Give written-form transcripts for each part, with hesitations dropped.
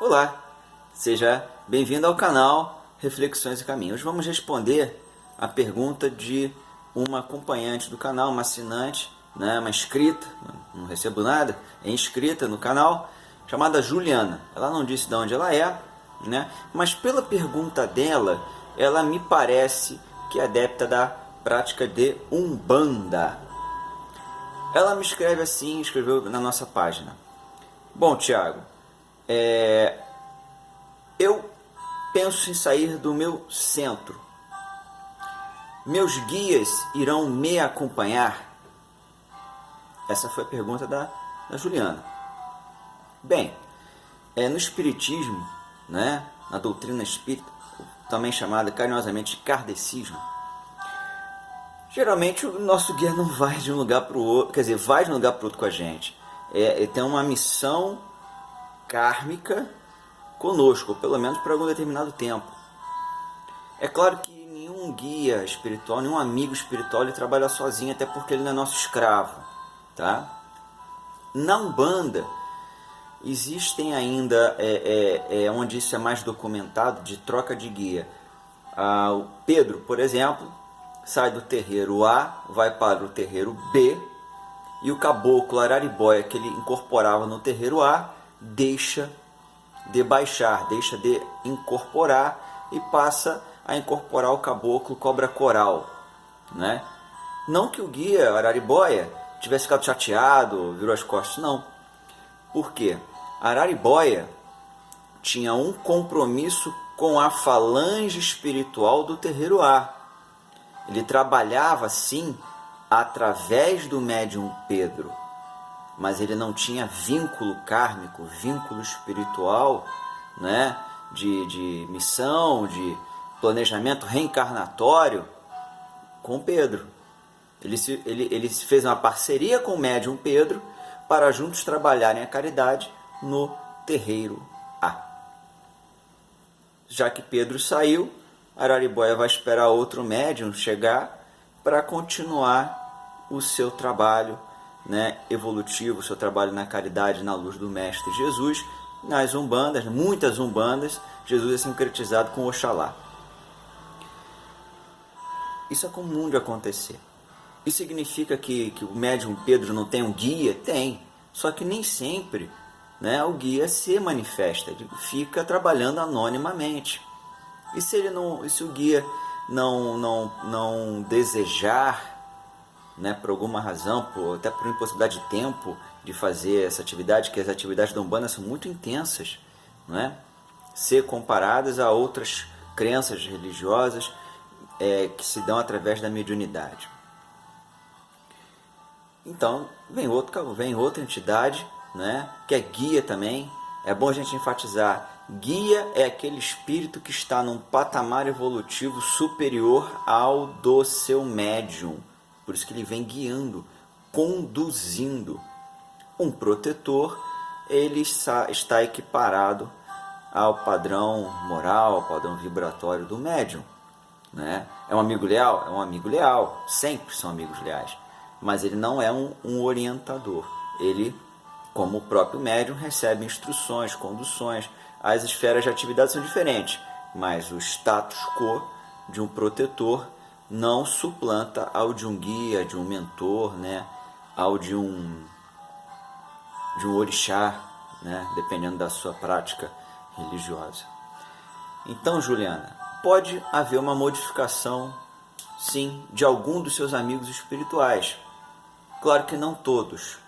Olá, seja bem-vindo ao canal Reflexões e Caminhos. Vamos responder a pergunta de uma acompanhante do canal, uma assinante, uma inscrita, não recebo nada, é inscrita no canal, chamada Juliana. Ela não disse de onde ela é, mas pela pergunta dela, ela me parece que é adepta da prática de Umbanda. Ela me escreve assim, escreveu na nossa página. Bom, Tiago, eu penso em sair do meu centro. Meus guias irão me acompanhar? Essa foi a pergunta da Juliana. Bem, no Espiritismo, na doutrina espírita, também chamada carinhosamente de kardecismo, geralmente o nosso guia não vai de um lugar para o outro, quer dizer, vai de um lugar para o outro com a gente. Ele tem uma missão kármica conosco, ou pelo menos por algum determinado tempo. É claro que nenhum guia espiritual, nenhum amigo espiritual, ele trabalha sozinho, até porque ele não é nosso escravo, tá? Na Umbanda, existem ainda, onde isso é mais documentado, de troca de guia. O Pedro, por exemplo, sai do terreiro A, vai para o terreiro B, e o caboclo Araribóia, que ele incorporava no terreiro A, deixa de baixar, deixa de incorporar e passa a incorporar o caboclo Cobra Coral, Não que o guia Araribóia tivesse ficado chateado, virou as costas, não. Por quê? Araribóia tinha um compromisso com a falange espiritual do terreiro A. Ele trabalhava, sim, através do médium Pedro, mas ele não tinha vínculo kármico, vínculo espiritual, de missão, de planejamento reencarnatório com Pedro. Ele fez uma parceria com o médium Pedro para juntos trabalharem a caridade no terreiro A. Já que Pedro saiu, Araribóia vai esperar outro médium chegar para continuar o seu trabalho evolutivo, o seu trabalho na caridade, na luz do Mestre Jesus. Nas umbandas, muitas umbandas, Jesus é sincretizado com Oxalá. Isso é comum de acontecer. Isso significa que o médium Pedro não tem um guia? Tem, só que nem sempre o guia se manifesta, ele fica trabalhando anonimamente. E se o guia não desejar, por alguma razão, até por impossibilidade de tempo de fazer essa atividade, que as atividades da Umbanda são muito intensas, ser comparadas a outras crenças religiosas que se dão através da mediunidade. Então, vem outra entidade, que é guia também. É bom a gente enfatizar, guia é aquele espírito que está num patamar evolutivo superior ao do seu médium. Por isso que ele vem guiando, conduzindo. Um protetor, ele está equiparado ao padrão moral, ao padrão vibratório do médium. É um amigo leal? É um amigo leal, sempre são amigos leais. Mas ele não é um orientador. Ele, como o próprio médium, recebe instruções, conduções. As esferas de atividade são diferentes, mas o status quo de um protetor não suplanta ao de um guia, de um mentor, ao de um orixá, dependendo da sua prática religiosa. Então, Juliana, pode haver uma modificação, sim, de algum dos seus amigos espirituais. Claro que não todos,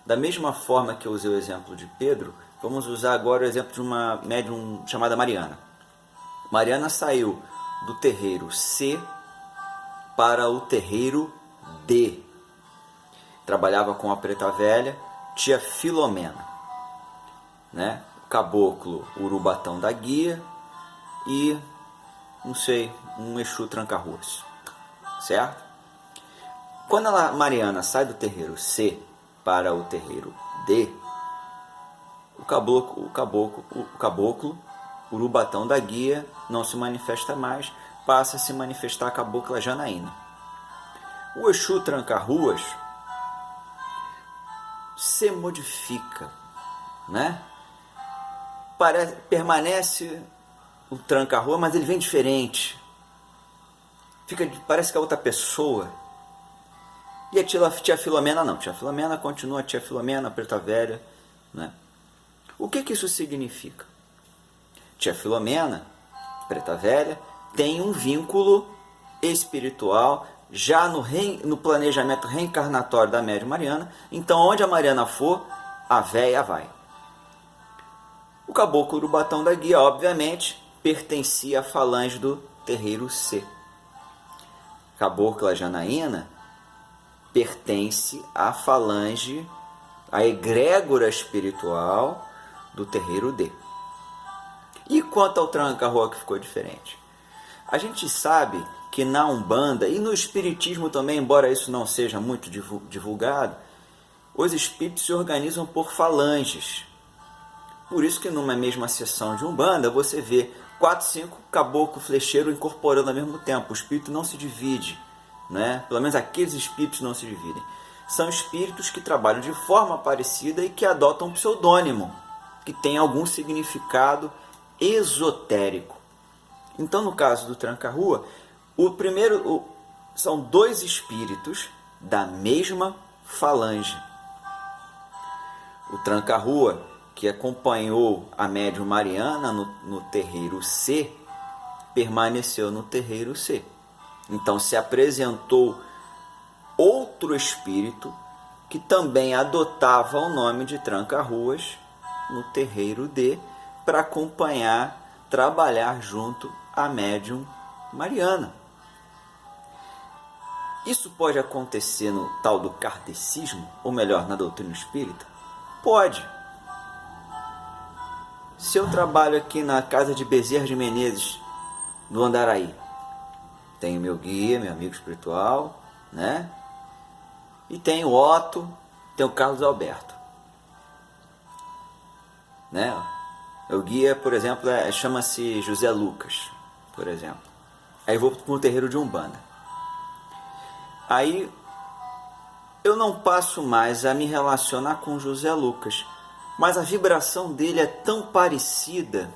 Da mesma forma que eu usei o exemplo de Pedro, vamos usar agora o exemplo de uma médium chamada Mariana. Mariana saiu do terreiro C para o terreiro D. Trabalhava com a preta velha, tia Filomena, o caboclo Urubatão da Guia e, um Exu Tranca-Ruas, certo? Quando a Mariana sai do terreiro C para o terreiro D, o caboclo Urubatão da Guia não se manifesta mais, passa a se manifestar a cabocla Janaína. O Exu Tranca-Ruas se modifica, permanece o tranca-rua, mas ele vem diferente. Parece que é outra pessoa. E a tia Filomena não. Tia Filomena continua a tia Filomena, preta velha. Né? O que isso significa? Tia Filomena, preta velha, tem um vínculo espiritual já no planejamento reencarnatório da médium Mariana. Então, onde a Mariana for, a véia vai. O caboclo Urubatão da Guia, obviamente, pertencia à falange do terreiro C. Cabocla Janaína pertence à falange, à egrégora espiritual do terreiro D. E quanto ao tranca-rua, que ficou diferente? A gente sabe que na Umbanda e no Espiritismo também, embora isso não seja muito divulgado, os espíritos se organizam por falanges. Por isso que numa mesma sessão de Umbanda você vê 4, 5 caboclo flecheiro incorporando ao mesmo tempo. O espírito não se divide, né? Pelo menos aqueles espíritos não se dividem. São espíritos que trabalham de forma parecida e que adotam um pseudônimo, que tem algum significado esotérico. Então, no caso do tranca-rua, são 2 espíritos da mesma falange. O tranca-rua, que acompanhou a médium Mariana no terreiro C, permaneceu no terreiro C. Então se apresentou outro espírito que também adotava o nome de tranca-ruas no terreiro D para acompanhar, trabalhar junto à médium Mariana. Isso pode acontecer no tal do kardecismo, ou melhor, na doutrina espírita? Pode. Se eu trabalho aqui na casa de Bezerra de Menezes, no Andaraí, tenho meu guia, meu amigo espiritual, né? E tenho o Otto, tenho o Carlos Alberto, né? O guia, por exemplo, chama-se José Lucas, por exemplo. Aí vou para um terreiro de Umbanda. Aí eu não passo mais a me relacionar com José Lucas, mas a vibração dele é tão parecida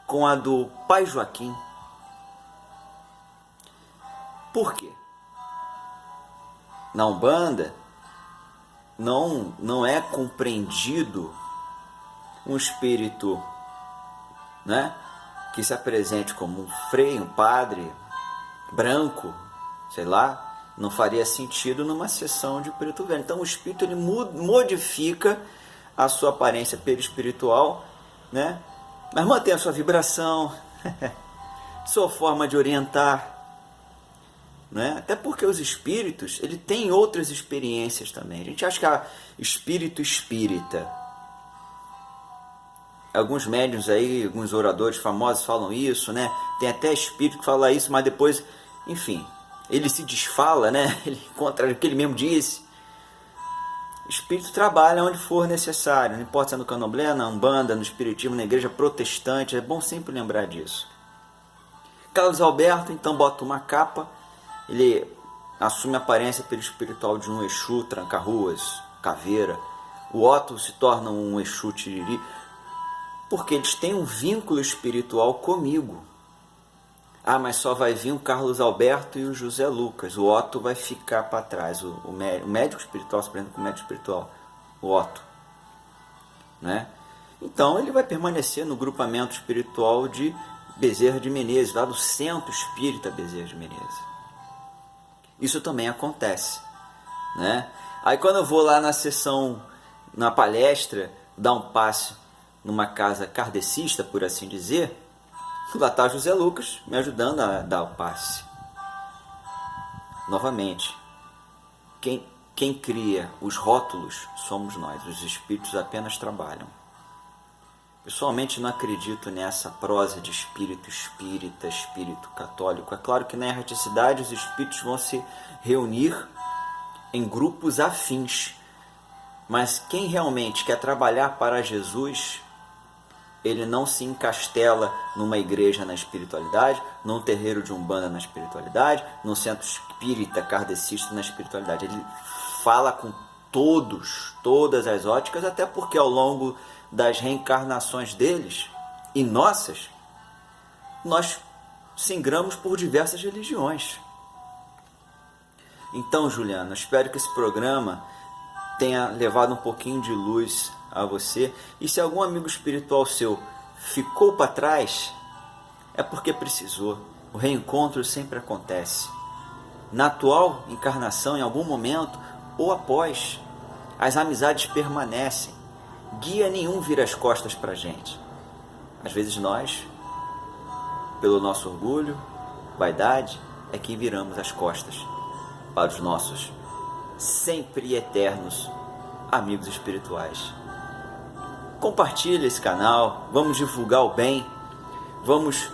com a do Pai Joaquim. Por quê? Na Umbanda não é compreendido um espírito, né, que se apresente como um frei, um padre branco, sei lá, não faria sentido numa sessão de preto velho. Então o espírito ele modifica a sua aparência perispiritual, né, mas mantém a sua vibração, sua forma de orientar, né? Até porque os espíritos ele tem outras experiências também. A gente acha que é espírito espírita. Alguns médiuns aí, alguns oradores famosos falam isso, né? Tem até espírito que fala isso, mas depois, enfim, ele se desfala, né? Ele contra o que ele mesmo disse. O espírito trabalha onde for necessário, não importa se é no candomblé, na Umbanda, no espiritismo, na igreja protestante, é bom sempre lembrar disso. Carlos Alberto, então, bota uma capa, ele assume a aparência perispiritual de um Exu, tranca-ruas, caveira. O Otto se torna um Exu tiriri, porque eles têm um vínculo espiritual comigo. Ah, mas só vai vir o Carlos Alberto e o José Lucas. O Otto vai ficar para trás. O médico espiritual se prende com o médico espiritual, o Otto, né? Então ele vai permanecer no grupamento espiritual de Bezerra de Menezes, lá do Centro Espírita Bezerra de Menezes. Isso também acontece, né? Aí quando eu vou lá na sessão, na palestra, dar um passe numa casa kardecista, por assim dizer, lá está José Lucas me ajudando a dar o passe. Novamente, quem cria os rótulos somos nós, os espíritos apenas trabalham. Pessoalmente não acredito nessa prosa de espírito espírita, espírito católico. É claro que na erraticidade os espíritos vão se reunir em grupos afins, mas quem realmente quer trabalhar para Jesus, ele não se encastela numa igreja na espiritualidade, num terreiro de Umbanda na espiritualidade, num centro espírita kardecista na espiritualidade. Ele fala com todas as óticas, até porque ao longo das reencarnações deles e nossas, nós singramos por diversas religiões. Então, Juliana, espero que esse programa tenha levado um pouquinho de luz a você. E se algum amigo espiritual seu ficou para trás, é porque precisou. O reencontro sempre acontece. Na atual encarnação, em algum momento, ou após, as amizades permanecem. Guia nenhum vira as costas para a gente. Às vezes nós, pelo nosso orgulho, vaidade, é que viramos as costas para os nossos sempre eternos amigos espirituais. Compartilhe esse canal, vamos divulgar o bem, vamos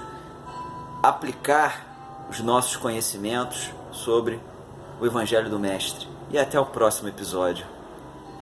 aplicar os nossos conhecimentos sobre o Evangelho do Mestre. E até o próximo episódio.